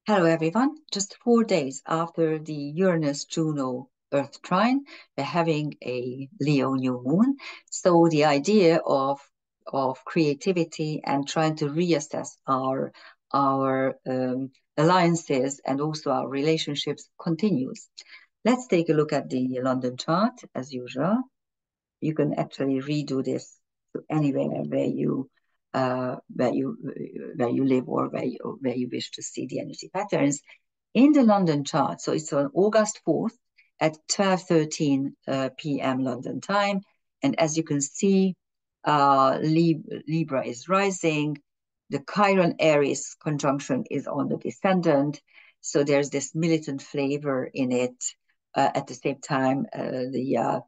Hello, everyone. Just 4 days after the Uranus-Juno Earth trine, we're having a Leo new moon. So the idea of creativity and trying to reassess our alliances and also our relationships continues. Let's take a look at the London chart as usual. You can actually redo this to anywhere where you live or where you wish to see the energy patterns in the London chart. So it's on August 4th at 12:13 p.m. London time, and as you can see, Libra is rising. The Chiron Aries conjunction is on the descendant, so there's this militant flavor in it. At the same time, the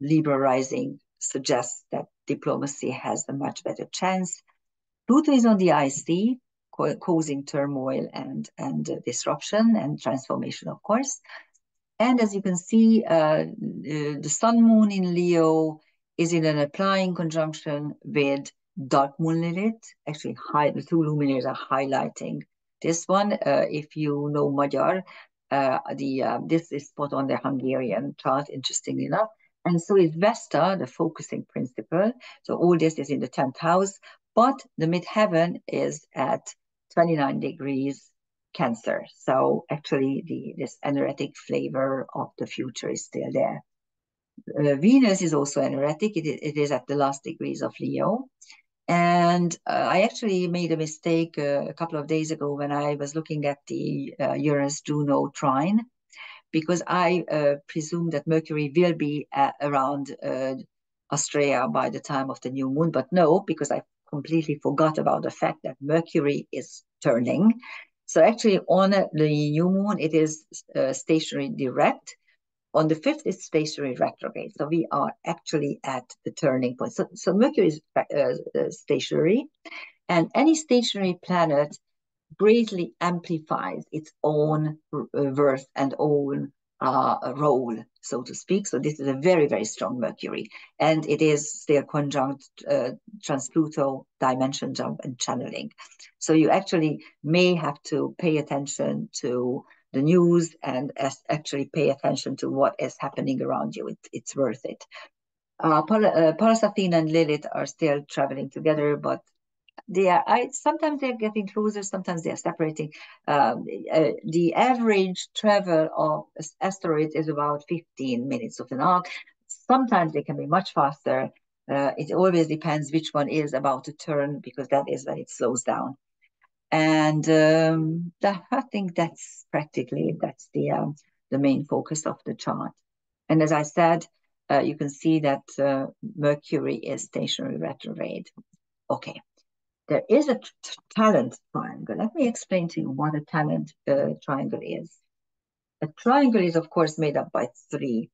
Libra rising suggests that diplomacy has a much better chance. Pluto is on the IC, causing turmoil and disruption and transformation, of course. And as you can see, the Sun Moon in Leo is in an applying conjunction with Dark Moon Lilith. Actually, the two luminaries are highlighting this one. If you know Magyar, this is spot on the Hungarian chart, interestingly enough. And so is Vesta, the focusing principle. So all this is in the 10th house, but the midheaven is at 29 degrees Cancer. So actually this energetic flavor of the future is still there. Venus is also energetic. It is at the last degrees of Leo. And I actually made a mistake a couple of days ago when I was looking at the Uranus-Juno trine, because I presumed that Mercury will be around Australia by the time of the new moon. But no, because I completely forgot about the fact that Mercury is turning. So actually on the new moon, it is stationary direct. On the 5th, it's stationary retrograde. So we are actually at the turning point. So Mercury is stationary, and any stationary planet greatly amplifies its own worth and own role, so to speak. So this is a very, very strong Mercury. And it is still conjunct trans-Pluto, dimension jump, and channeling. So you actually may have to pay attention to the news and actually pay attention to what is happening around you. It's worth it. Pallas Athena and Lilith are still traveling together, but sometimes they're getting closer, sometimes they're separating. The average travel of asteroids is about 15 minutes of an arc. Sometimes they can be much faster. It always depends which one is about to turn, because that is when it slows down. And I think that's the main focus of the chart. And as I said, you can see that Mercury is stationary retrograde. Okay. There is a talent triangle. Let me explain to you what a talent triangle is. A triangle is, of course, made up by 3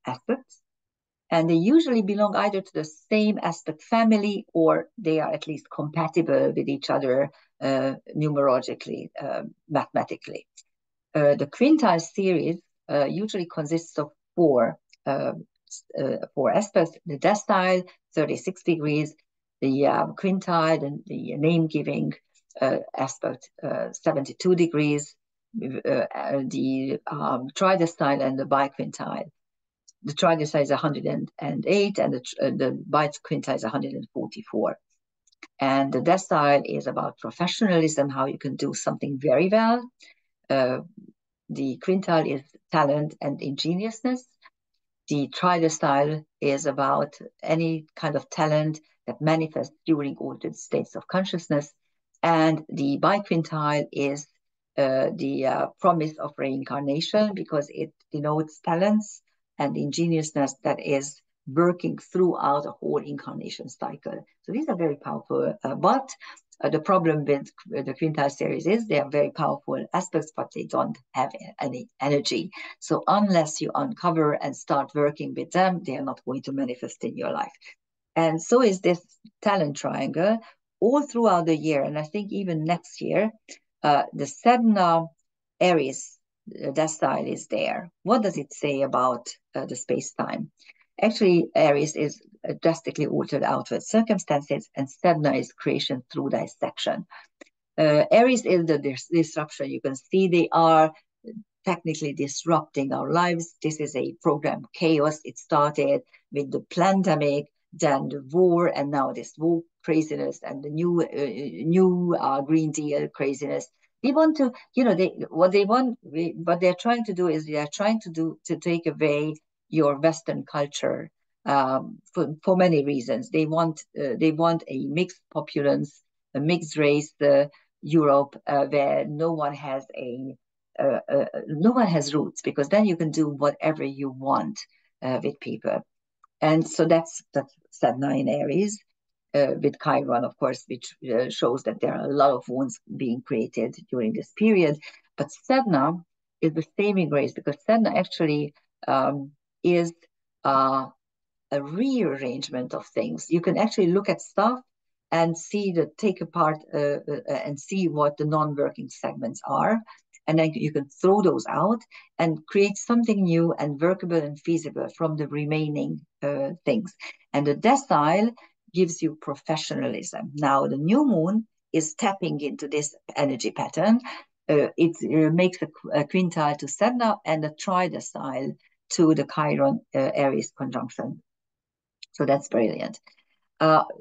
aspects, and they usually belong either to the same aspect family, or they are at least compatible with each other numerologically, mathematically. The quintile series usually consists of 4 aspects: the decile, 36 degrees, the quintile and the name-giving aspect, 72 degrees, the tridecile and the biquintile. The tridecile is 108, and the biquintile is 144. And the decile is about professionalism, how you can do something very well. The quintile is talent and ingeniousness. The tridecile is about any kind of talent that manifests during altered states of consciousness. And the biquintile is the promise of reincarnation, because it denotes talents and ingeniousness that is working throughout a whole incarnation cycle. So these are very powerful, but the problem with the quintile series is they are very powerful aspects, but they don't have any energy. So unless you uncover and start working with them, they are not going to manifest in your life. And so is this talent triangle all throughout the year. And I think even next year, the Sedna Aries decile is there. What does it say about the space-time? Actually, Aries is drastically altered outward circumstances, and Sedna is creation through dissection. Aries is the disruption. You can see they are technically disrupting our lives. This is a program chaos. It started with the pandemic, then the war, and now this war craziness and the new Green Deal craziness. They want to, what they're trying to do is they are trying to take away your Western culture for many reasons. They want a mixed populace, a mixed race, Europe, where no one has roots, because then you can do whatever you want with people. And so that's Sedna in Aries, with Chiron, of course, which shows that there are a lot of wounds being created during this period. But Sedna is the saving grace, because Sedna actually is uh, a rearrangement of things. You can actually look at stuff and take apart and see what the non-working segments are. And then you can throw those out and create something new and workable and feasible from the remaining things. And the decile gives you professionalism. Now, the new moon is tapping into this energy pattern. It makes a quintile to Sedna and a tridecile to the Chiron Aries conjunction. So that's brilliant.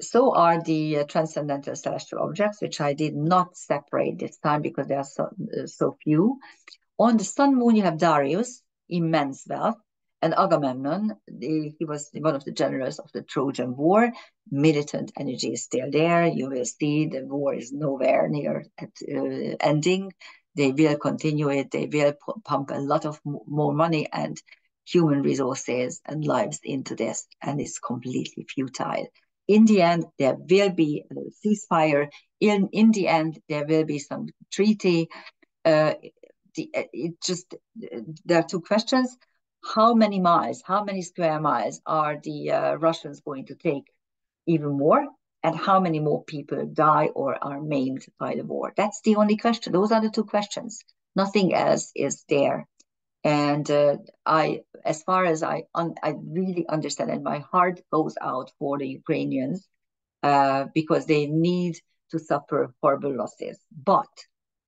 So are the transcendental celestial objects, which I did not separate this time because there are so few. On the sun moon, you have Darius, immense wealth, and Agamemnon. He was one of the generals of the Trojan War. Militant energy is still there. You will see the war is nowhere near ending. They will continue it. They will pump a lot of more money and human resources and lives into this, and it's completely futile. In the end, there will be a ceasefire. In the end, there will be some treaty. There are two questions. How many miles, how many square miles are the Russians going to take even more? And how many more people die or are maimed by the war? That's the only question. Those are the two questions. Nothing else is there. And as far as I really understand, and my heart goes out for the Ukrainians because they need to suffer horrible losses. But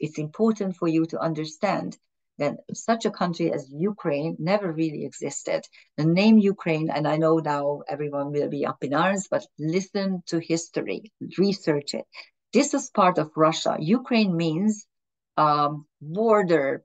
it's important for you to understand that such a country as Ukraine never really existed. The name Ukraine, and I know now everyone will be up in arms, but listen to history, research it. This is part of Russia. Ukraine means border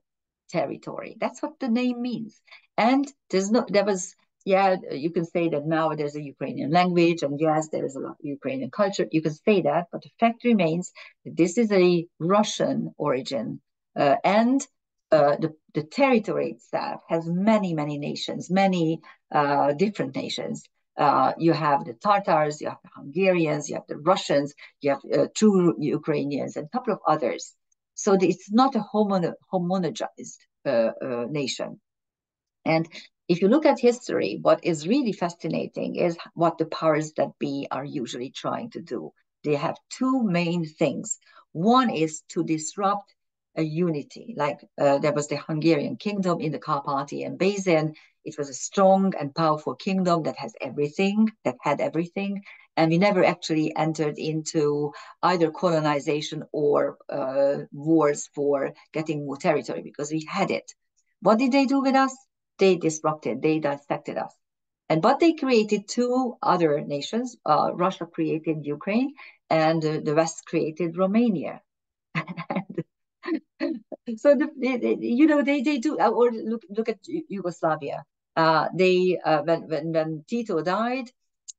territory. That's what the name means. And you can say that now there's a Ukrainian language, and yes, there is a lot of Ukrainian culture. You can say that, but the fact remains that this is a Russian origin, and the territory itself has many, many nations, many different nations. You have the Tatars, you have the Hungarians, you have the Russians, you have true Ukrainians, and a couple of others. So it's not a homogenized nation. And if you look at history, what is really fascinating is what the powers that be are usually trying to do. They have two main things. One is to disrupt a unity, like there was the Hungarian kingdom in the Carpathian Basin. It was a strong and powerful kingdom that had everything, and we never actually entered into either colonization or wars for getting more territory because we had it. What did they do with us? They disrupted, they dissected us. But they created two other nations. Russia created Ukraine, and the West created Romania. So they do. Or look at Yugoslavia. When Tito died,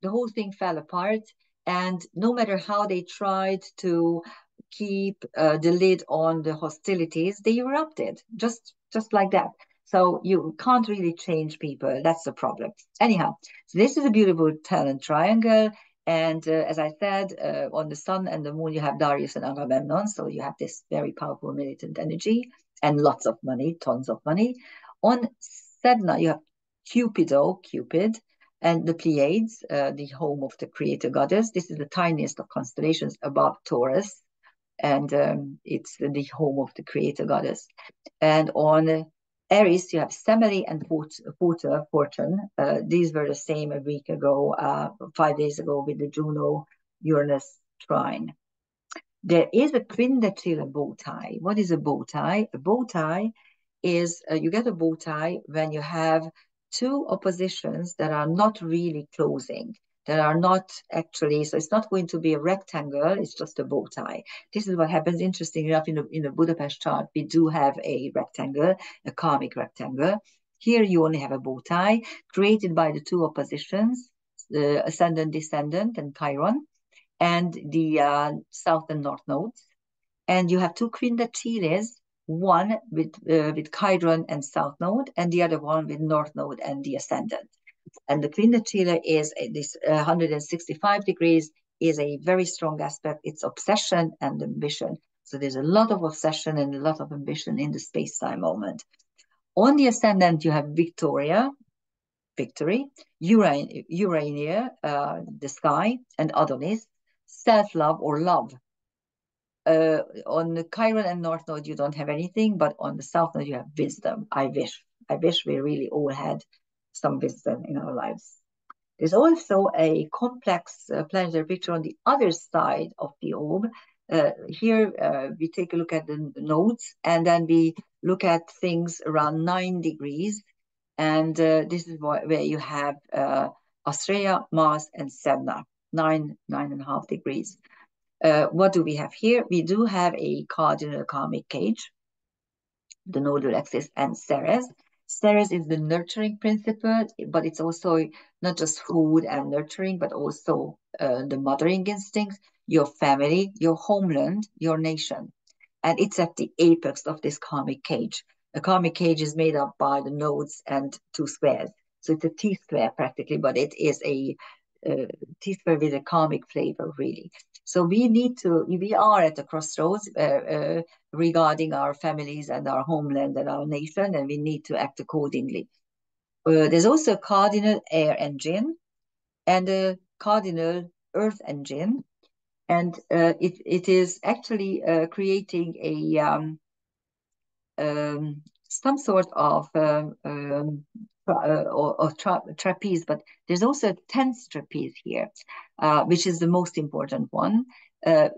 the whole thing fell apart, and no matter how they tried to keep the lid on the hostilities, they erupted just like that. So you can't really change people. That's the problem. Anyhow, so this is a beautiful talent triangle. And as I said, on the sun and the moon, you have Darius and Agamemnon. So you have this very powerful militant energy and lots of money, tons of money. On Sedna, you have Cupid, and the Pleiades, the home of the creator goddess. This is the tiniest of constellations above Taurus, and it's the home of the creator goddess. And on Aries, you have Semele and Fortune. These were the same a week ago, 5 days ago, with the Juno-Uranus trine. There is a quindatilla bow tie. What is a bow tie? A bow tie is you get a bow tie when you have two oppositions that are not really closing, that are not actually, so it's not going to be a rectangle, it's just a bow tie. This is what happens, interesting enough, in the Budapest chart, we do have a rectangle, a karmic rectangle. Here you only have a bow tie created by the two oppositions, the ascendant, descendant, and Chiron, and the south and north nodes. And you have two quindatilles, one with Chiron and south node, and the other one with north node and the ascendant. And the quindatilla is this 165 degrees, is a very strong aspect. It's obsession and ambition. So there's a lot of obsession and a lot of ambition in the space-time moment. On the ascendant, you have Victoria, victory, Urania, the sky, and Adonis, self-love or love. On the Chiron and North Node, you don't have anything, but on the South Node, you have wisdom. I wish we really all had some wisdom in our lives. There's also a complex planetary picture on the other side of the orb. Here, we take a look at the nodes, and then we look at things around 9 degrees. And this is where you have Astrea, Mars, and Sedna, 9.5 degrees. What do we have here? We do have a cardinal karmic cage, the nodal axis, and Ceres. Ceres is the nurturing principle, but it's also not just food and nurturing, but also the mothering instincts, your family, your homeland, your nation. And it's at the apex of this karmic cage. A karmic cage is made up by the nodes and two squares. So it's a T-square practically, but it is a T-square with a karmic flavor, really. So we are at the crossroads regarding our families and our homeland and our nation, and we need to act accordingly. There's also a cardinal air engine and a cardinal earth engine, and it is actually creating a some sort of trapeze, but there's also a tense trapeze here, which is the most important one.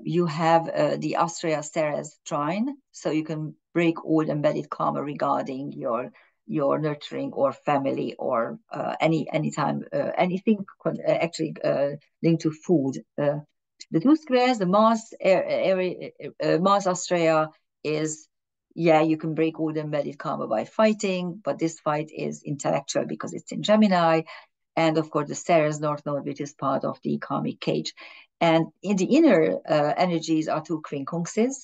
You have the Astrea Ceres trine, so you can break all embedded karma regarding your nurturing or family or anytime anything actually linked to food. The two squares, the Mars Astrea is, yeah, you can break all the embedded karma by fighting, but this fight is intellectual because it's in Gemini. And of course, the Ceres North Node, which is part of the karmic cage. And in the inner energies are two quincunxes.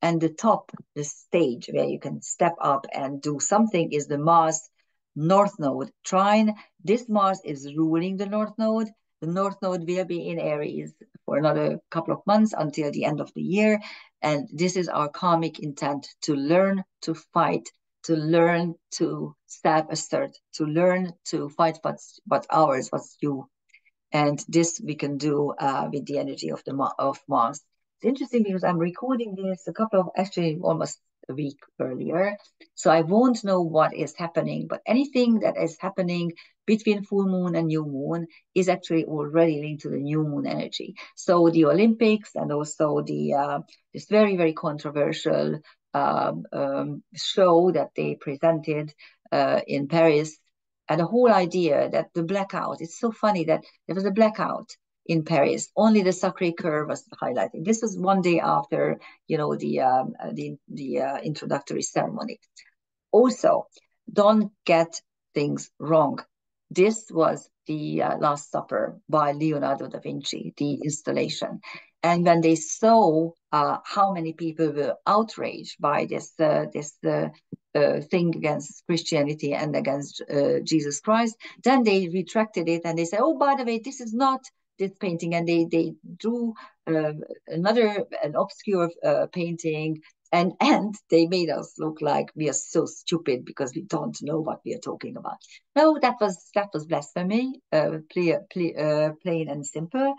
And the top, the stage where you can step up and do something, is the Mars North Node trine. This Mars is ruling the North Node. The North Node will be in Aries for another couple of months until the end of the year. And this is our karmic intent: to learn to fight, to learn to self-assert, to learn to fight what's ours, what's you. And this we can do with the energy of Mars. It's interesting because I'm recording this actually almost a week earlier, so I won't know what is happening, but anything that is happening between full moon and new moon is actually already linked to the new moon energy. So the Olympics and also the this very, very controversial show that they presented in Paris, and the whole idea that the blackout, it's so funny that there was a blackout in Paris. Only the Sacré-Cœur was highlighting. This was one day after, the introductory ceremony. Also, don't get things wrong. This was the Last Supper by Leonardo da Vinci, the installation. And when they saw how many people were outraged by this thing against Christianity and against Jesus Christ, then they retracted it and they said, oh, by the way, this is not this painting. And they drew an obscure painting, and they made us look like we are so stupid because we don't know what we are talking about. No, that was blasphemy, plain and simple.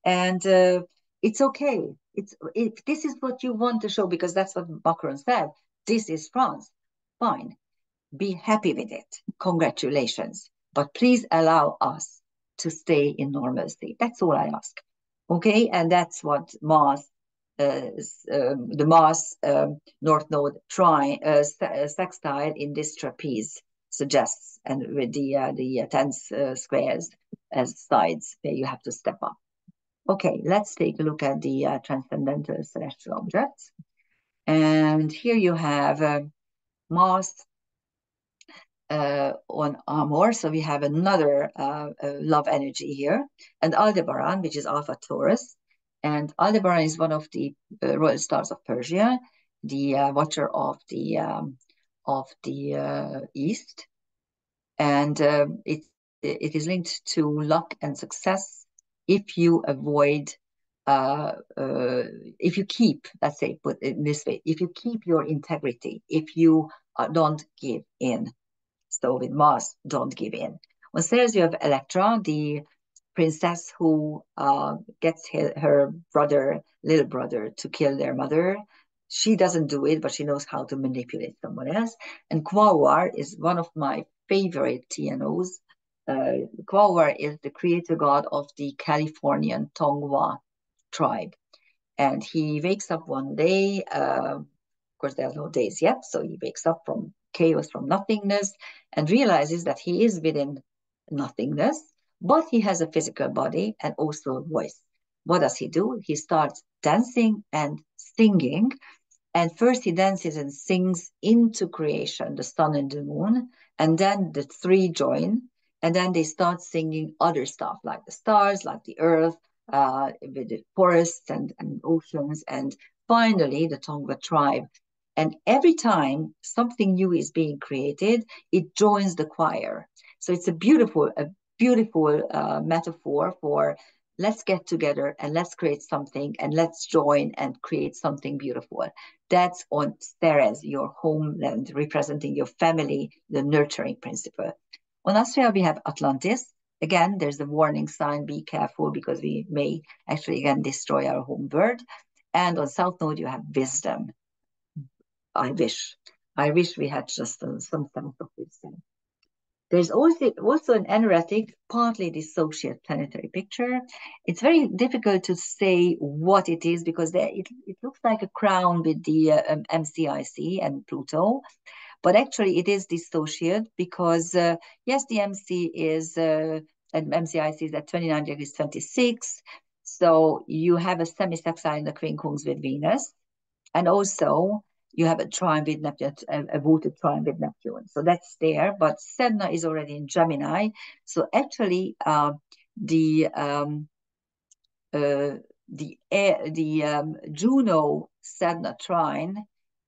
And it's okay. If this is what you want to show, because that's what Macron said, this is France, fine. Be happy with it. Congratulations. But please allow us to stay in normalcy. That's all I ask. Okay, and that's what Mars the Mars North Node sextile in this trapeze suggests, and with the 10 squares as sides where you have to step up. Okay, let's take a look at the transcendental celestial objects. And here you have Mars on Amor, so we have another love energy here, and Aldebaran, which is Alpha Taurus. And Aldebaran is one of the royal stars of Persia, the watcher of the East, and it is linked to luck and success if you avoid. If you keep, let's say, put it this way, if you keep your integrity, if you don't give in. So with Mars, don't give in. On Ceres, you have Electra, the princess who gets her brother, little brother, to kill their mother. She doesn't do it, but she knows how to manipulate someone else. And Quawar is one of my favorite TNOs. Quawar is the creator god of the Californian Tongva tribe. And he wakes up one day, of course, there's no days yet, so he wakes up from chaos, from nothingness, and realizes that he is within nothingness, but he has a physical body and also a voice. What does he do? He starts dancing and singing. And first he dances and sings into creation, the sun and the moon, and then the three join, and then they start singing other stuff like the stars, like the earth, with the forests and oceans, and finally the Tongva tribe. And every time something new is being created, it joins the choir. So it's a beautiful metaphor for let's get together and let's create something and let's join and create something beautiful. That's on Ceres, your homeland, representing your family, the nurturing principle. On Astrea, we have Atlantis. Again, there's a warning sign, be careful, because we may actually, again, destroy our home world. And on South Node, you have wisdom. I wish we had just some sense of wisdom. There's also an energetic, partly dissociate planetary picture. It's very difficult to say what it is because it looks like a crown with the MCIC and Pluto, but actually it is dissociate because, yes, the MC is, and MCIC is at 29 degrees 26. So you have a semi-sextile in the quincunx with Venus, and also you have a trine with Neptune, a voted trine with Neptune. So that's there, but Sedna is already in Gemini. So actually, the Juno Sedna trine,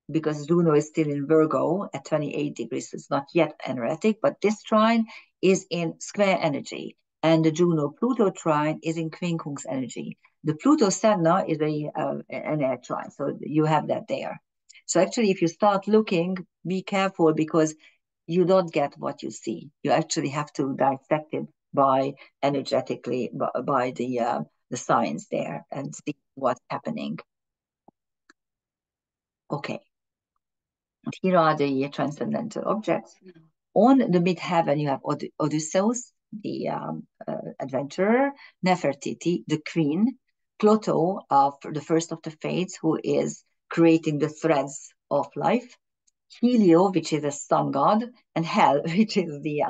because Juno is still in Virgo at 28 degrees, so it's not yet energetic, but this trine is in square energy, and the Juno-Pluto trine is in quincunx energy. The Pluto Sedna is an air trine, so you have that there. So actually, if you start looking, be careful because you don't get what you see. You actually have to dissect it by energetically by the signs there and see what's happening. Okay. Here are the transcendental objects. On the midheaven, you have Odysseus, the adventurer, Nefertiti, the queen, Clotho, the first of the fates, who is creating the threads of life, Helio, which is a sun god, and Hel, which is the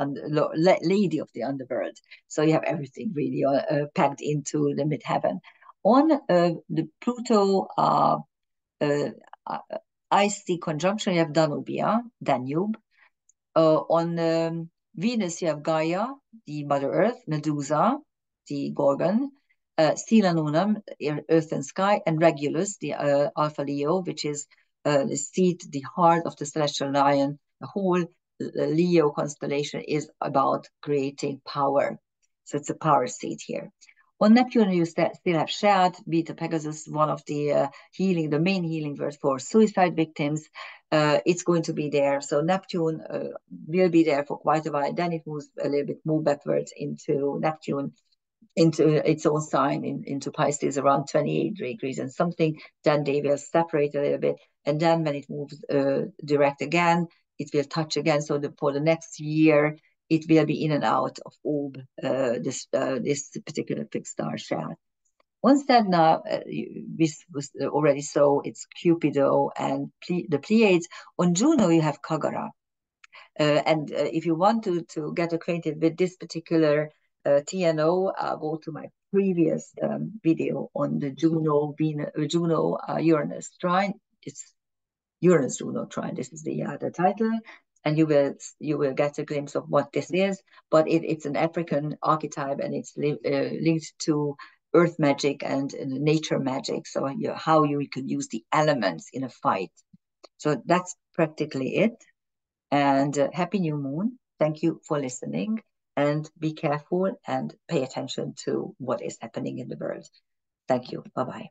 lady of the underworld. So you have everything really packed into the midheaven. On the Pluto IC conjunction, you have Danube. On Venus, you have Gaia, the Mother Earth, Medusa, the Gorgon, Silanunum, Earth and Sky, and Regulus, the Alpha Leo, which is the seat, the heart of the celestial lion. The whole Leo constellation is about creating power. So it's a power seat here. On Neptune, you still have Shaad, Beta Pegasus, one of the the main healing words for suicide victims. It's going to be there. So Neptune will be there for quite a while. Then it moves a little bit more backwards into Neptune, into its own sign, into Pisces around 28 degrees and something. Then they will separate a little bit. And then when it moves direct again, it will touch again. So for the next year, it will be in and out of orb, this particular fixed star Shaad. Once that now we already saw it's Cupido and the Pleiades. On Juno you have Kagara. And if you want to get acquainted with this particular TNO, go to my previous video on the Juno Uranus trine. It's Uranus Juno trine. This is the title, and you will get a glimpse of what this is. But it's an African archetype, and it's linked to earth magic and nature magic. So how you can use the elements in a fight. So that's practically it. And happy new moon. Thank you for listening, and be careful and pay attention to what is happening in the world. Thank you. Bye bye.